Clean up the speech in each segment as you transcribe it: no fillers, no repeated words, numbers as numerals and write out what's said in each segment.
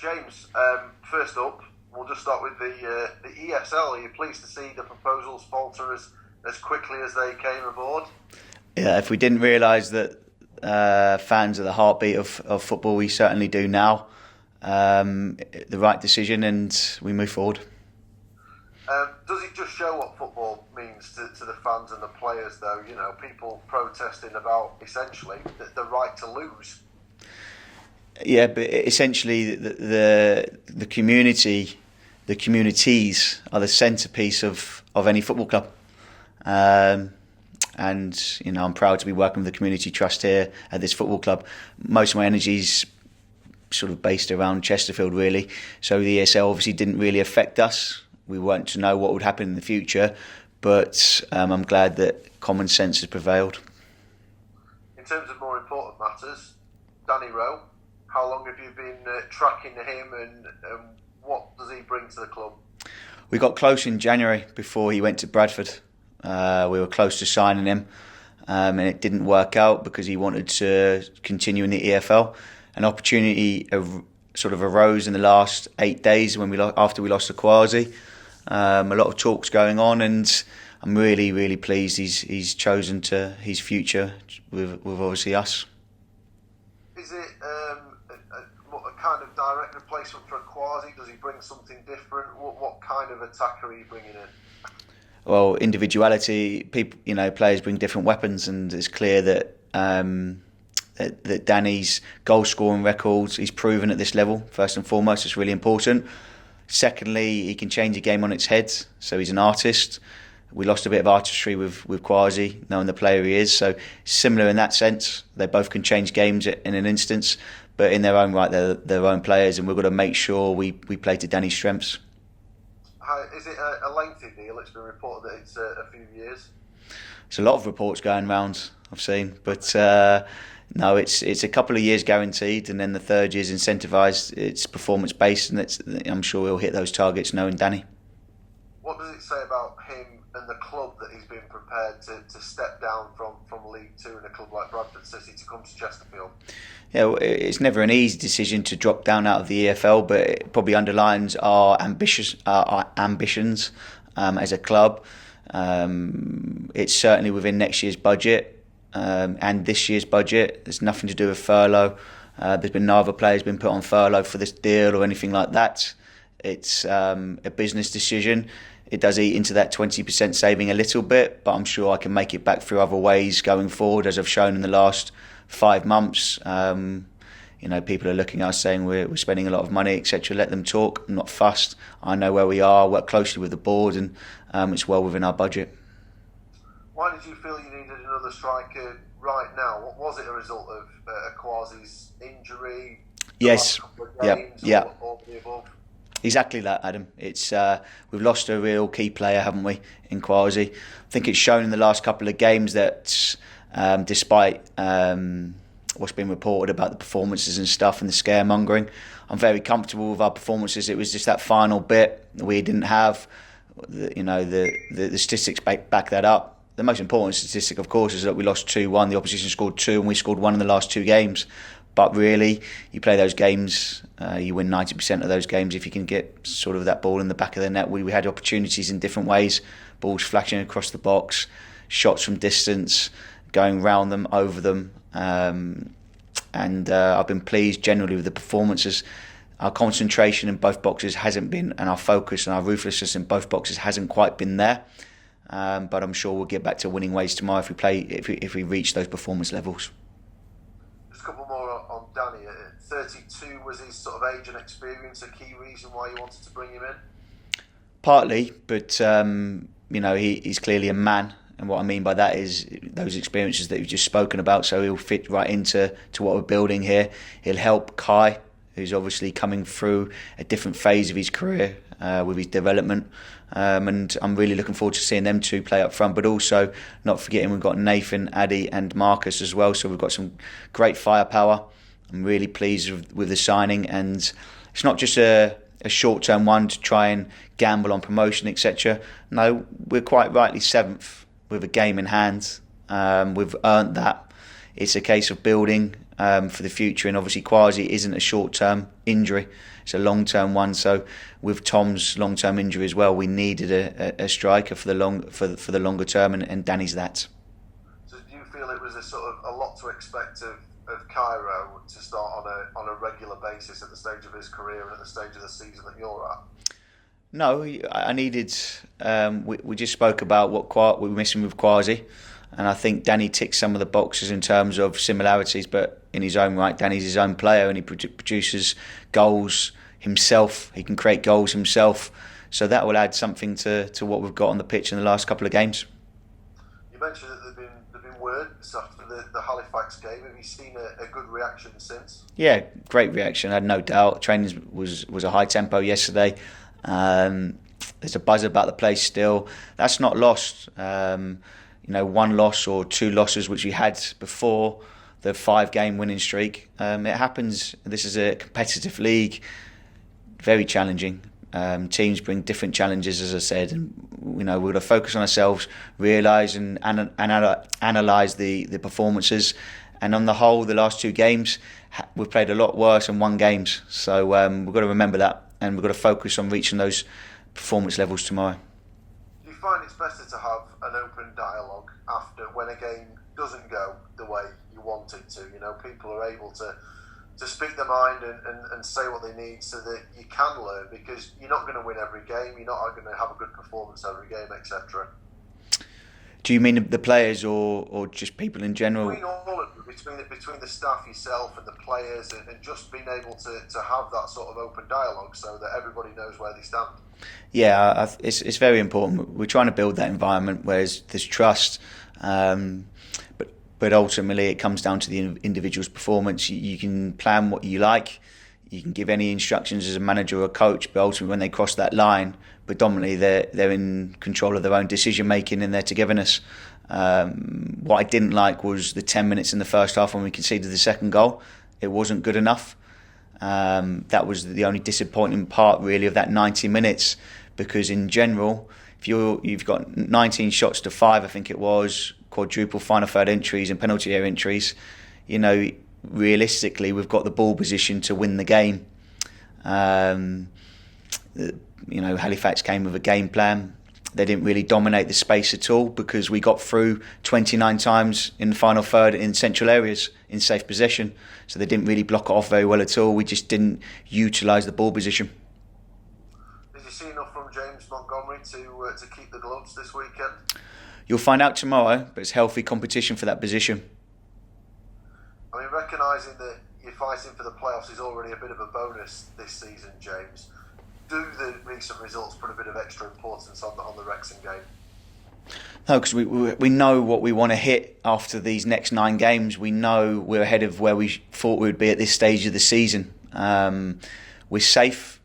James, first up, we'll just start with the ESL. Are you pleased to see the proposals falter as quickly as they came aboard? Yeah, if we didn't realise that fans are the heartbeat of football, we certainly do now. The right decision, and we move forward. Does it just show what football means to the fans and the players, though? You know, people protesting about essentially the right to lose. Yeah, but essentially the community, the communities are the centrepiece of any football club. And you know, I'm proud to be working with the community trust here at this football club. Most of my energy's sort of based around Chesterfield, really. So the ESL obviously didn't really affect us. We weren't to know what would happen in the future, but I'm glad that common sense has prevailed. In terms of more important matters, Danny Rowe, how long have you been tracking him, and what does he bring to the club? We got close in January before he went to Bradford. We were close to signing him, and it didn't work out because he wanted to continue in the EFL. An opportunity sort of arose in the last 8 days after we lost to Quasi. A lot of talks going on, and I'm really, really pleased he's chosen his future with obviously us. Is it a kind of direct replacement for a Quasi? Does he bring something different? What kind of attacker are you bringing in? Well, individuality. People, you know, players bring different weapons, and it's clear that that Danny's goal scoring records, he's proven at this level. First and foremost, it's really important. Secondly, he can change a game on its head, so he's an artist. We lost a bit of artistry with Quasi, knowing the player he is. So similar in that sense. They both can change games in an instance, but in their own right, they're their own players, and we've got to make sure we play to Danny's strengths. Is it a lengthy deal? It's been reported that it's a few years. There's a lot of reports going round I've seen, but no, it's a couple of years guaranteed, and then the third year's incentivised. It's performance based, and I'm sure we'll hit those targets knowing Danny. What does it say about him and the club that he's been prepared to step down from League Two in a club like Bradford City to come to Chesterfield? Yeah, well, it's never an easy decision to drop down out of the EFL, but it probably underlines our ambitions as a club. It's certainly within next year's budget. And this year's budget. There's nothing to do with furlough. There's been no other players been put on furlough for this deal or anything like that. It's a business decision. It does eat into that 20% saving a little bit, but I'm sure I can make it back through other ways going forward, as I've shown in the last 5 months. You know, people are looking at us saying we're spending a lot of money, etc. Let them talk. I'm not fussed. I know where we are. Work closely with the board, and it's well within our budget. Why did you feel you needed another striker right now? What was it a result of Quasi's injury? Yes. Yeah. Or the above? Exactly that, Adam. It's we've lost a real key player, haven't we, in Quasi? I think it's shown in the last couple of games that despite what's been reported about the performances and stuff and the scaremongering, I'm very comfortable with our performances. It was just that final bit that we didn't have. The statistics back that up. The most important statistic, of course, is that we lost 2-1. The opposition scored 2 and we scored 1 in the last 2 games. But really, you play those games, you win 90% of those games if you can get sort of that ball in the back of the net. We had opportunities in different ways, balls flashing across the box, shots from distance, going round them, over them. And I've been pleased generally with the performances. Our concentration in both boxes hasn't been, and our focus and our ruthlessness in both boxes hasn't quite been there. But I'm sure we'll get back to winning ways tomorrow if we reach those performance levels. Just a couple more on Danny. 32 was his sort of age and experience a key reason why you wanted to bring him in? Partly, but he's clearly a man, and what I mean by that is those experiences that you've just spoken about. So he'll fit right into what we're building here. He'll help Kai, who's obviously coming through a different phase of his career with his development. And I'm really looking forward to seeing them two play up front, but also not forgetting we've got Nathan, Addy and Marcus as well, so we've got some great firepower. I'm really pleased with the signing, and it's not just a short-term one to try and gamble on promotion, etc. No, we're quite rightly 7th with a game in hand. We've earned that. It's a case of building for the future. And obviously, Kwasi isn't a short-term injury; it's a long-term one. So, with Tom's long-term injury as well, we needed a striker for the longer term, and Danny's that. So, do you feel it was a lot to expect of Cairo to start on a regular basis at the stage of his career and at the stage of the season that you're at? No, I needed. We just spoke about what we were missing with Kwasi, and I think Danny ticks some of the boxes in terms of similarities. But in his own right, Danny's his own player, and he produces goals himself. He can create goals himself, so that will add something to what we've got on the pitch in the last couple of games. You mentioned that there've been words after the Halifax game. Have you seen a good reaction since? Yeah, great reaction. I had no doubt. Training was a high tempo yesterday. There's a buzz about the place still. That's not lost. One loss or two losses, which we had before the 5-game winning streak. It happens. This is a competitive league, very challenging. Teams bring different challenges, as I said, and we're going to focus on ourselves, realise and analyse the performances. And on the whole, the last 2 games, we've played a lot worse and won games. So we've got to remember that. And we've got to focus on reaching those performance levels tomorrow. Do you find it's better to have an open dialogue after when a game doesn't go the way you want it to? People are able to speak their mind and say what they need so that you can learn, because you're not going to win every game, you're not going to have a good performance every game, etc. Do you mean the players or just people in general? Between all of you, between the staff, yourself and the players, and just being able to have that sort of open dialogue so that everybody knows where they stand. Yeah, it's very important. We're trying to build that environment where there's trust, but ultimately it comes down to the individual's performance. You can plan what you like, you can give any instructions as a manager or a coach, but ultimately when they cross that line, predominantly they're in control of their own decision making and their togetherness. What I didn't like was the 10 minutes in the first half when we conceded the second goal. It wasn't good enough. That was the only disappointing part really of that 90 minutes, because in general, if you've got 19 shots to 5, I think it was, quadruple final third entries and penalty area entries, realistically we've got the ball position to win the game. Halifax came with a game plan. They didn't really dominate the space at all because we got through 29 times in the final third in central areas in safe possession. So they didn't really block it off very well at all. We just didn't utilise the ball position. Did you see enough from James Montgomery to keep the gloves this weekend? You'll find out tomorrow, but it's healthy competition for that position. I mean, recognising that you're fighting for the playoffs is already a bit of a bonus this season, James. Do the recent results put a bit of extra importance on the Wrexham game? No, because we know what we want to hit after these next 9 games. We know we're ahead of where we thought we would be at this stage of the season. We're safe.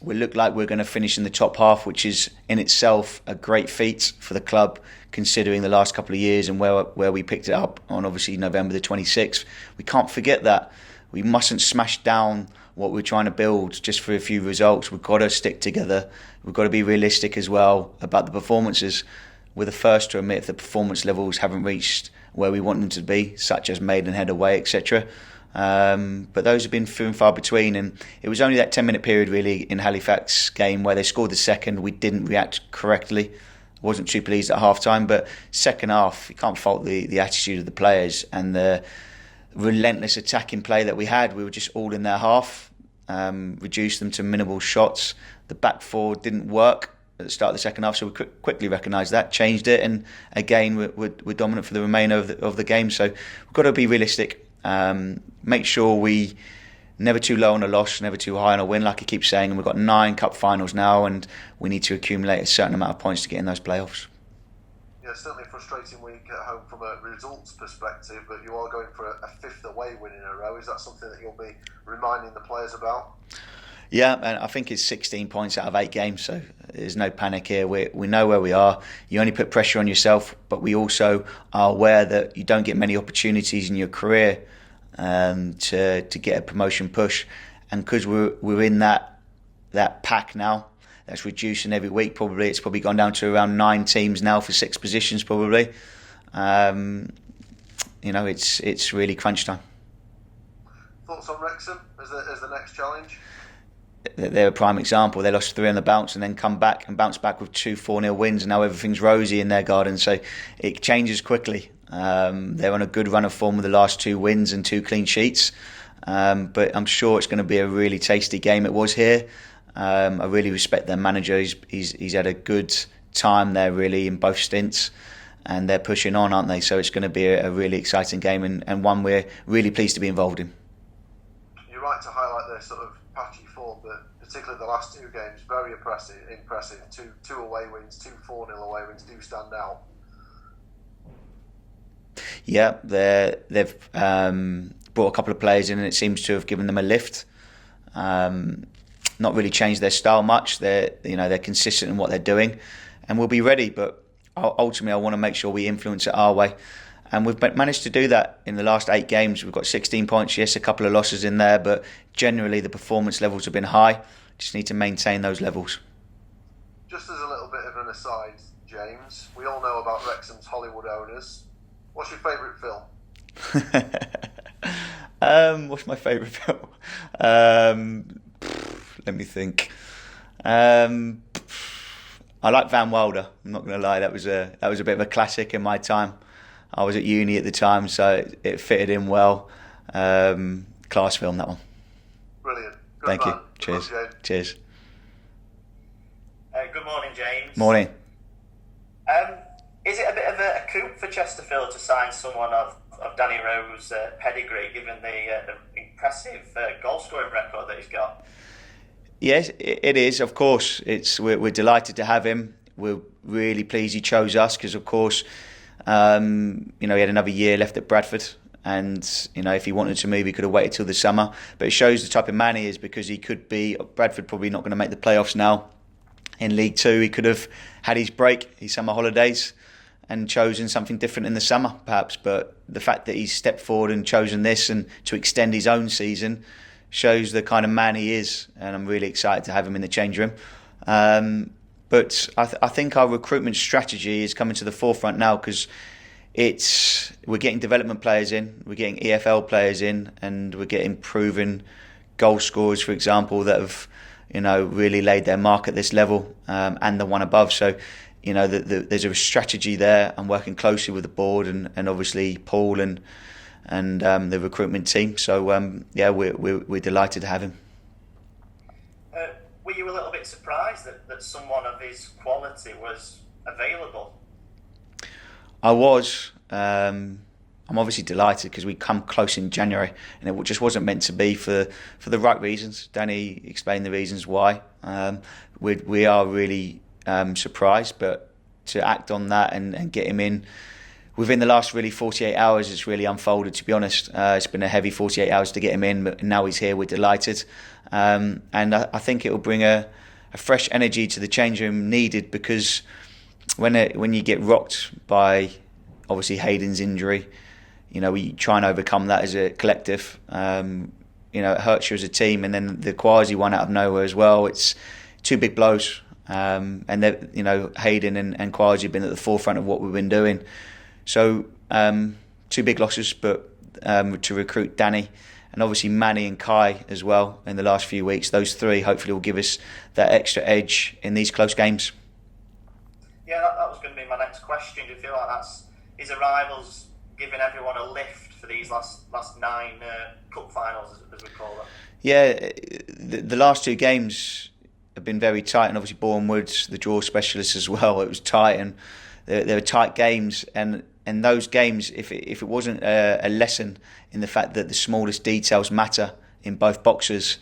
We look like we're going to finish in the top half, which is in itself a great feat for the club, considering the last couple of years and where we picked it up on obviously November the 26th. We can't forget that. We mustn't smash down what we're trying to build just for a few results. We've got to stick together. We've got to be realistic as well about the performances. We're the first to admit if the performance levels haven't reached where we want them to be, such as Maidenhead away, etc. But those have been few and far between, and it was only that 10-minute period really in Halifax game where they scored the second. We didn't react correctly. It wasn't too pleased at half-time, but second half, you can't fault the attitude of the players and the relentless attacking play that we had. We were just all in their half, reduced them to minimal shots. The back four didn't work at the start of the second half, so we quickly recognised that, changed it, and again we're dominant for the remainder of the game. So we've got to be realistic, make sure we never too low on a loss, never too high on a win, like I keep saying. And we've got 9 cup finals now, and we need to accumulate a certain amount of points to get in those playoffs. Yeah, certainly a frustrating week at home from a results perspective, but you are going for a 5th away win in a row. Is that something that you'll be reminding the players about? Yeah, and I think it's 16 points out of 8 games, so there's no panic here. We know where we are. You only put pressure on yourself, but we also are aware that you don't get many opportunities in your career to get a promotion push. And because we're in that pack now, that's reducing every week probably. It's probably gone down to around 9 teams now for 6 positions probably. It's really crunch time. Thoughts on Wrexham as the next challenge? They're a prime example. They lost 3 on the bounce and then come back and bounce back with 2 4-0 wins, and now everything's rosy in their garden. So it changes quickly. They're on a good run of form with the last 2 wins and 2 clean sheets. But I'm sure it's going to be a really tasty game. It was here. I really respect their manager. He's had a good time there, really, in both stints. And they're pushing on, aren't they? So it's going to be a really exciting game, and one we're really pleased to be involved in. You're right to highlight their sort of patchy form, but particularly the last 2 games, very impressive. 2 away wins, 2 4-0 away wins do stand out. Yeah, they've brought a couple of players in, and it seems to have given them a lift. Not really changed their style much. They're consistent in what they're doing, and we'll be ready. But ultimately, I want to make sure we influence it our way. And we've managed to do that in the last 8 games. We've got 16 points, yes, a couple of losses in there, but generally the performance levels have been high. Just need to maintain those levels. Just as a little bit of an aside, James, we all know about Wrexham's Hollywood owners. What's your favourite film? What's my favourite film? Let me think. I like Van Wilder. I'm not going to lie. That was a bit of a classic in my time. I was at uni at the time, so it fitted in well. Class film, that one. Brilliant. Good Thank man. you. Cheers. Good luck, Cheers. Good morning, James. Morning. Is it a bit of a coup for Chesterfield to sign someone of Danny Rowe's pedigree, given the impressive goal scoring record that he's got? Yes, it is. Of course, we're delighted to have him. We're really pleased he chose us because, of course, he had another year left at Bradford, and if he wanted to move, he could have waited till the summer. But it shows the type of man he is, because he could be Bradford probably not going to make the playoffs now in League Two. He could have had his break, his summer holidays, and chosen something different in the summer, perhaps. But the fact that he's stepped forward and chosen this and to extend his own season shows the kind of man he is, and I'm really excited to have him in the change room. But I think our recruitment strategy is coming to the forefront now, because we're getting development players in, we're getting EFL players in, and we're getting proven goal scorers, for example, that have really laid their mark at this level, and the one above. So there's a strategy there. I'm working closely with the board and obviously Paul and the recruitment team. So we're delighted to have him. Were you a little bit surprised that someone of his quality was available? I was. I'm obviously delighted because we come close in January, and it just wasn't meant to be for the right reasons. Danny explained the reasons why. We are really surprised, but to act on that and get him in within the last really 48 hours, it's really unfolded, to be honest. It's been a heavy 48 hours to get him in, but now he's here, we're delighted. And I think it will bring a fresh energy to the change room needed, because when you get rocked by obviously Hayden's injury, we try and overcome that as a collective. It hurts you as a team, and then the Quasi one out of nowhere as well. It's 2 big blows, and Hayden and Quasi have been at the forefront of what we've been doing. So 2 big losses, but to recruit Danny and obviously Manny and Kai as well in the last few weeks. Those 3 hopefully will give us that extra edge in these close games. Yeah, that was going to be my next question. Do you feel like his arrival's giving everyone a lift for these last 9 cup finals, as we call them? Yeah, the last 2 games have been very tight, and obviously Bournemouth, the draw specialists as well. It was tight, and they were tight games, and those games, if it wasn't a lesson in the fact that the smallest details matter in both boxes,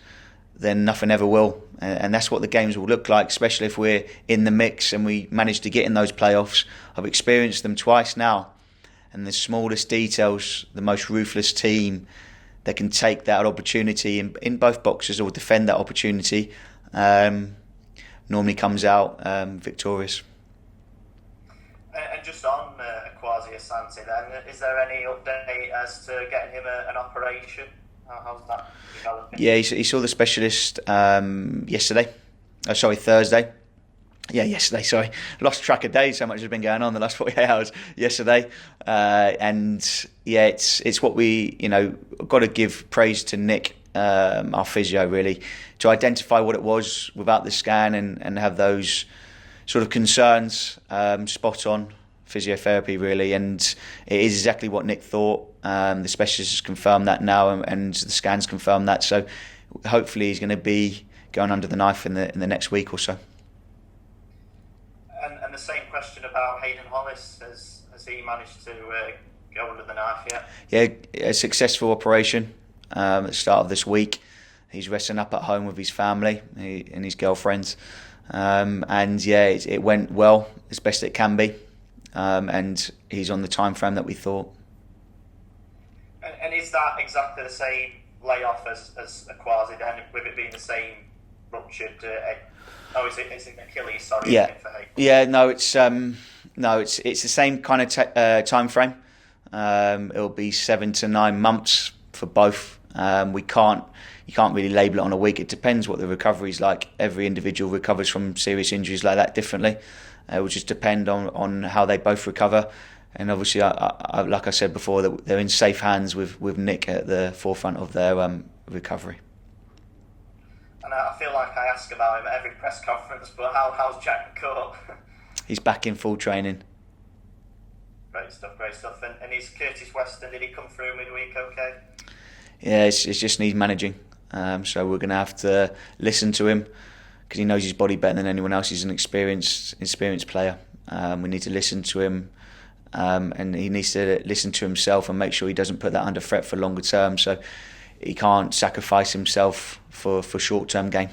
then nothing ever will. And that's what the games will look like, especially if we're in the mix and we manage to get in those playoffs. I've experienced them twice now, and the smallest details, the most ruthless team that can take that opportunity in both boxes or defend that opportunity normally comes out victorious. And just on Kwasi Asante then, is there any update as to getting him an operation? How's that developing? Yeah, he saw the specialist Thursday. Yeah, yesterday, sorry. Lost track of days, so much has been going on the last 48 hours yesterday. And yeah, it's what we, got to give praise to Nick, our physio, really, to identify what it was without the scan and have those sort of concerns spot on. Physiotherapy, really, and it is exactly what Nick thought. The specialist has confirmed that now, and the scans confirmed that. So hopefully he's going to be going under the knife in the next week or so. And the same question about Hayden Hollis. Has he managed to go under the knife yet? Yeah, a successful operation at the start of this week. He's resting up at home with his family and his girlfriends. And yeah, it went well, as best it can be. And he's on the time frame that we thought. And is that exactly the same layoff as Aquasi then, with it being the same ruptured? It's an Achilles. Sorry. Yeah. Yeah. No, it's the same kind of time frame. It'll be 7 to 9 months for both. You can't really label it on a week. It depends what the recovery's like. Every individual recovers from serious injuries like that differently. It will just depend on how they both recover. And obviously, I, like I said before, that they're in safe hands with Nick at the forefront of their recovery. And I feel like I ask about him at every press conference, but how's Jack McCourt? He's back in full training. Great stuff. And is Curtis Weston, did he come through midweek okay? Yeah, it's just needs managing. So we're going to have to listen to him, because he knows his body better than anyone else. He's an experienced player. We need to listen to him, and he needs to listen to himself and make sure he doesn't put that under threat for longer term. So he can't sacrifice himself for short-term gain.